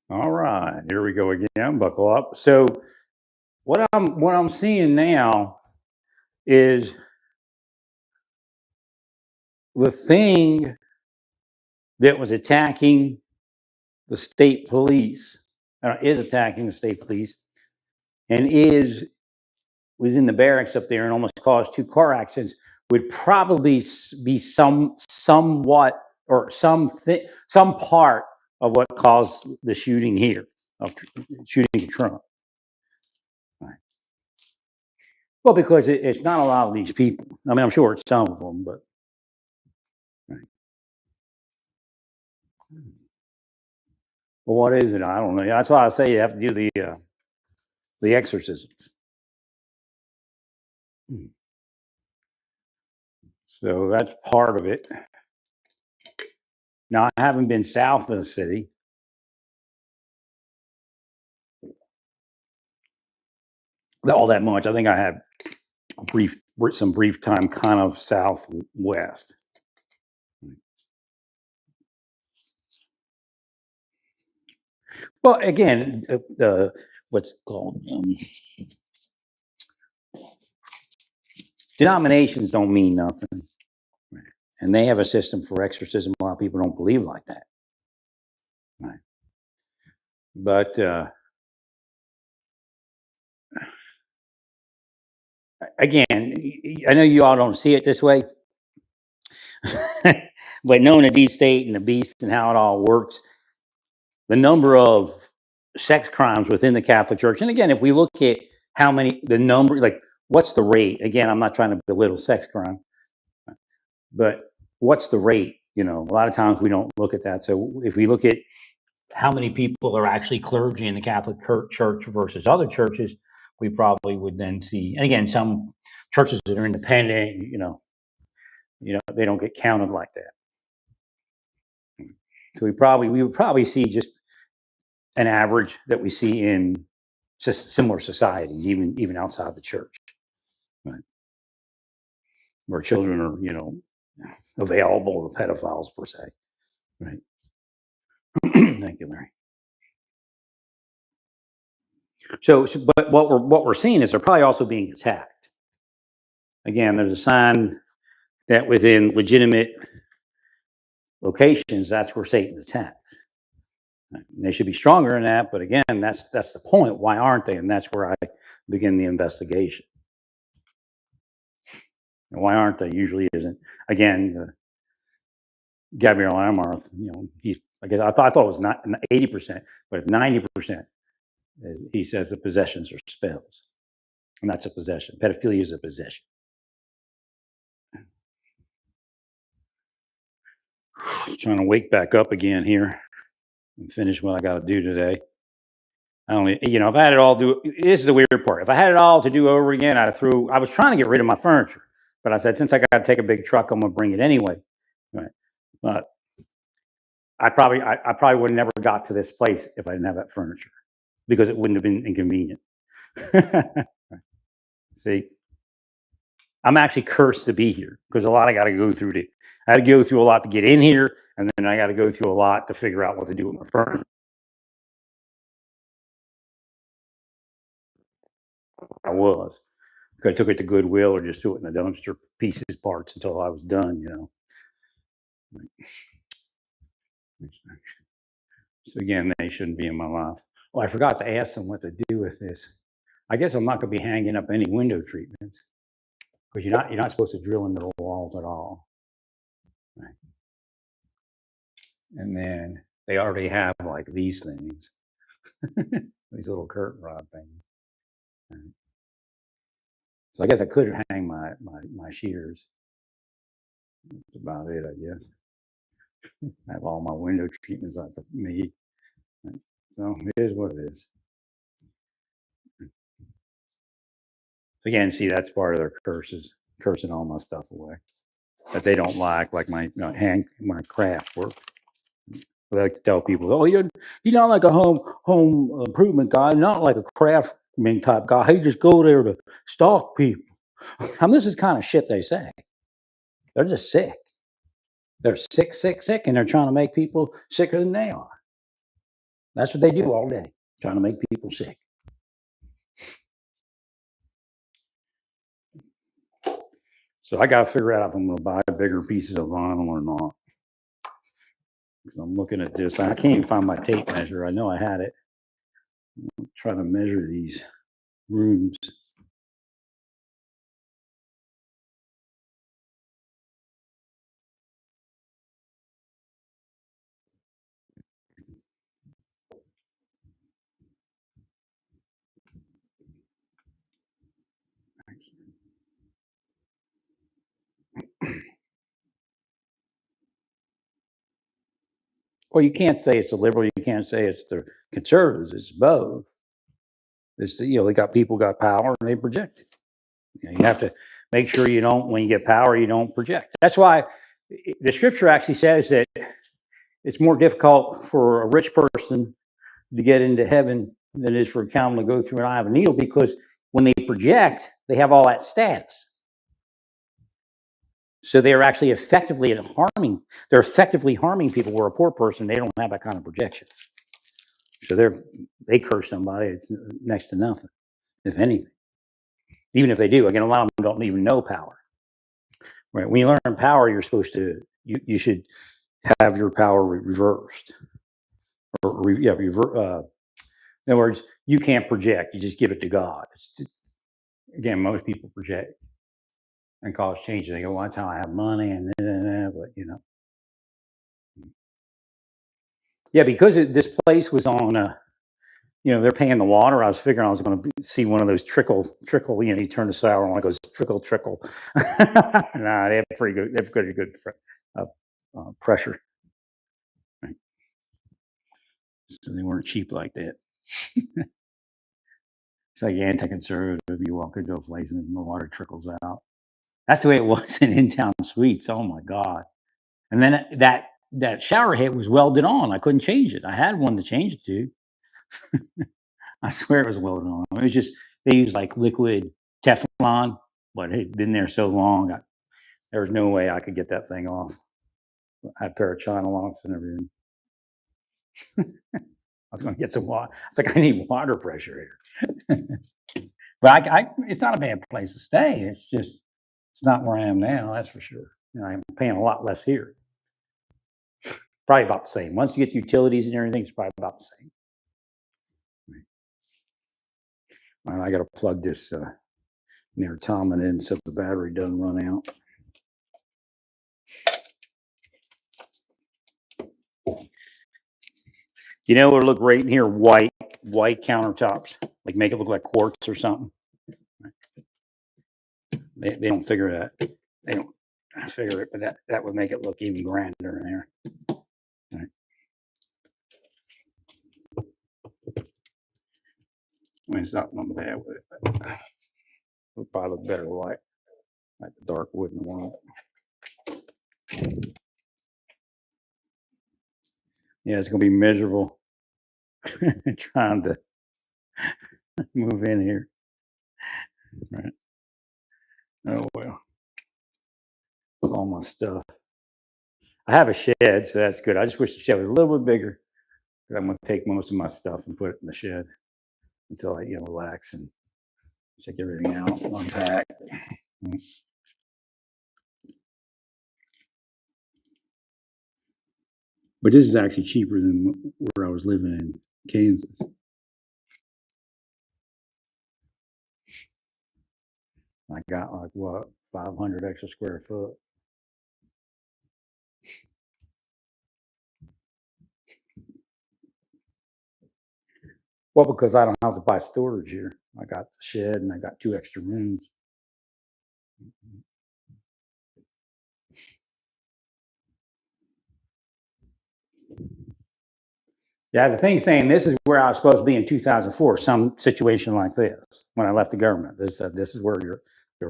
All right, here we go again. Buckle up. So what I'm seeing now is the thing that was attacking the state police, is attacking the state police, and is was in the barracks up there and almost caused two car accidents would probably be somewhat or some part of what caused the shooting here of shooting Trump. Right. Well, because it's not a lot of these people. I mean, I'm sure it's some of them, but right. Well, what is it? I don't know. That's why I say you have to do the exorcisms. So that's part of it. Now, I haven't been south of the city. All that much. I think I had some brief time kind of southwest. Well, again, what's called denominations don't mean nothing, and they have a system for exorcism. A lot of people don't believe like that, right? But again, I know you all don't see it this way, but knowing the deep state and the beast and how it all works, the number of sex crimes within the Catholic Church, and again, if we look at how many, the number, like what's the rate? Again, I'm not trying to belittle sex crime, but what's the rate? A lot of times we don't look at that. So if we look at how many people are actually clergy in the Catholic Church versus other churches, we probably would then see, and again, some churches that are independent, they don't get counted like that. So we would probably see just an average that we see in just similar societies, even outside the church, right? Where children are, available to pedophiles per se, right? Thank you, Larry. So, but what we're seeing is they're probably also being attacked. Again, there's a sign that within legitimate locations, that's where Satan attacks. Right? They should be stronger in that, but again, that's the point. Why aren't they? And that's where I begin the investigation. And why aren't they? Usually isn't. Again, Gabriel Amarth, I thought it was not 80%, but it's 90%. He says the possessions are spells, and that's a possession. Pedophilia is a possession. Trying to wake back up again here and finish what I got to do today. I only, if I had it all this is the weird part. If I had it all to do over again, I was trying to get rid of my furniture, but I said, since I got to take a big truck, I'm going to bring it anyway. Right. But I probably would have never got to this place if I didn't have that furniture, because it wouldn't have been inconvenient. See, I'm actually cursed to be here because a lot I got to go through. I had to go through a lot to get in here, and then I got to go through a lot to figure out what to do with my furniture. I was. I took it to Goodwill or just threw it in the dumpster, pieces, parts, until I was done, So again, they shouldn't be in my life. Oh, I forgot to ask them what to do with this. I guess I'm not going to be hanging up any window treatments, because you're not supposed to drill into the walls at all. Right. And then they already have like these things, these little curtain rod things. Right. So I guess I could hang my shears. That's about it, I guess. I have all my window treatments I've made. So it is what it is. So again, see, that's part of their curses, cursing all my stuff away that they don't like my my craft work. I like to tell people, oh, you're not like a home improvement guy, not like a craftsman type guy. He just go there to stalk people. I mean, this is kind of shit they say. They're just sick. They're sick, sick, sick, and they're trying to make people sicker than they are. That's what they do all day, trying to make people sick. So I got to figure out if I'm going to buy bigger pieces of vinyl or not. I'm looking at this. I can't even find my tape measure. I know I had it. I'm trying to measure these rooms. Well, you can't say it's the liberal. You can't say it's the conservatives. It's both. It's they got people got power and they project it. You have to make sure you don't, when you get power, you don't project. That's why the scripture actually says that it's more difficult for a rich person to get into heaven than it is for a camel to go through an eye of a needle, because when they project, they have all that status. So they're actually effectively harming. They're effectively harming people. Where a poor person, they don't have that kind of projection. So they curse somebody. It's next to nothing, if anything. Even if they do, again, a lot of them don't even know power. Right? When you learn power, you're supposed to you should have your power reversed, or in other words, you can't project. You just give it to God. Again, most people project and cause changes. They go, "Well, that's how I have money," and but yeah, because this place was on. They're paying the water. I was figuring I was going to see one of those trickle. You turn the sour on, it goes trickle. Nah, they have pretty good. They have pretty good pressure. Right? So they weren't cheap like that. It's like anti-conservative. You walk into a place and the water trickles out. That's the way it was in town suites. Oh my God! And then that shower head was welded on. I couldn't change it. I had one to change it to. I swear it was welded on. It was just they used like liquid Teflon, but it had been there so long. There was no way I could get that thing off. I had a pair of China locks and everything. I was going to get some water. It's like I need water pressure here. But it's not a bad place to stay. It's not where I am now. That's for sure. I'm paying a lot less here. Probably about the same. Once you get utilities and everything, it's probably about the same. Well, I got to plug this near Tomlin in so the battery doesn't run out. It would look great in here, white countertops, like make it look like quartz or something. They don't figure that. They don't figure it, but that would make it look even grander in there. Right. I mean, it's not one bad with it, but it would probably look better white, like the dark wood in the wall. Yeah, it's gonna be miserable trying to move in here. Right. Oh well, all my stuff. I have a shed, so that's good. I just wish the shed was a little bit bigger. But I'm gonna take most of my stuff and put it in the shed until I relax and check everything out, unpack. But this is actually cheaper than where I was living in Kansas. I got like what 500 extra square foot. Well, because I don't have to buy storage here. I got the shed and I got 2 extra rooms. Yeah, the thing saying this is where I was supposed to be in 2004, some situation like this, when I left the government. This is where your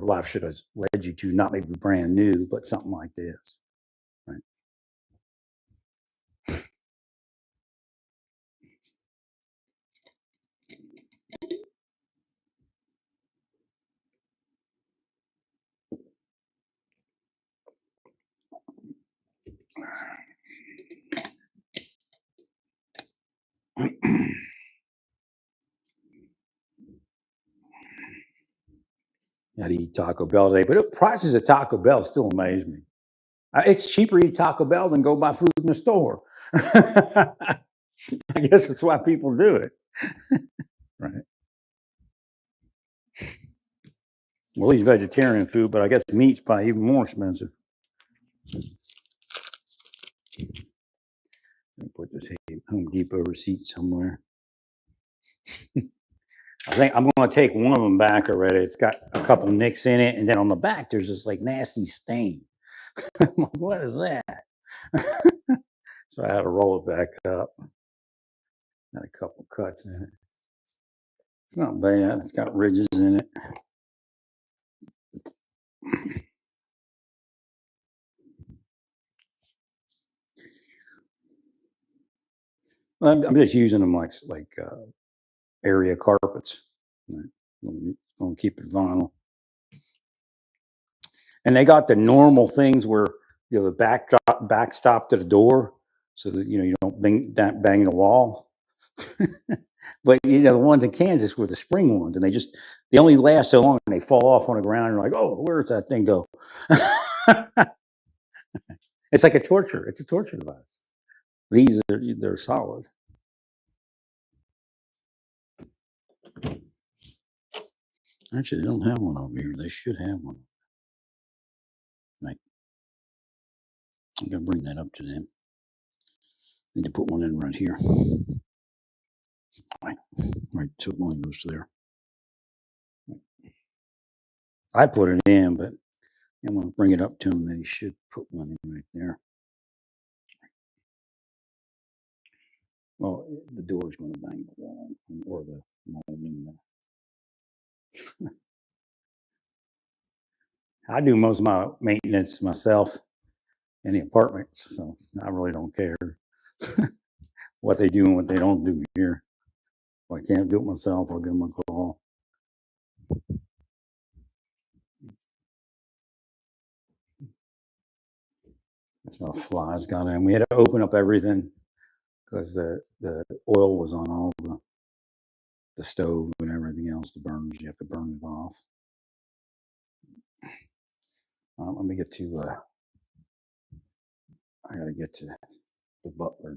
life should have led you to, not maybe brand new, but something like this. Right. I'd eat Taco Bell today, but the prices of Taco Bell still amaze me. It's cheaper to eat Taco Bell than go buy food in the store. I guess that's why people do it. Right. Well, he's vegetarian food, but I guess meat's probably even more expensive. Let me put this Home Depot receipt somewhere. I think I'm going to take one of them back already. It's got a couple nicks in it, and then on the back there's this like nasty stain. I'm like, what is that? So I had to roll it back up. Got a couple cuts in it. It's not bad. It's got ridges in it. I'm just using them like area carpets. I'm gonna keep it vinyl. And they got the normal things where the backstop to the door, so that you don't bang the wall. But the ones in Kansas were the spring ones, and they only last so long, and they fall off on the ground. And you're like, oh, where's that thing go? It's like a torture. It's a torture device. They're solid. Actually, they don't have one over here. They should have one. Like, I'm gonna bring that up to them. Need to put one in right here. Right, so one goes to there. I put it in, but I'm gonna bring it up to him that he should put one in right there. Well, the door's gonna bang the wall or the molding. I do most of my maintenance myself in the apartments, so I really don't care what they do and what they don't do here. If I can't do it myself, I'll give them a call. That's how flies got in. We had to open up everything because the oil was on all the stove and everything else. The burners, you have to burn it off. Let me get to. I gotta get to the butler.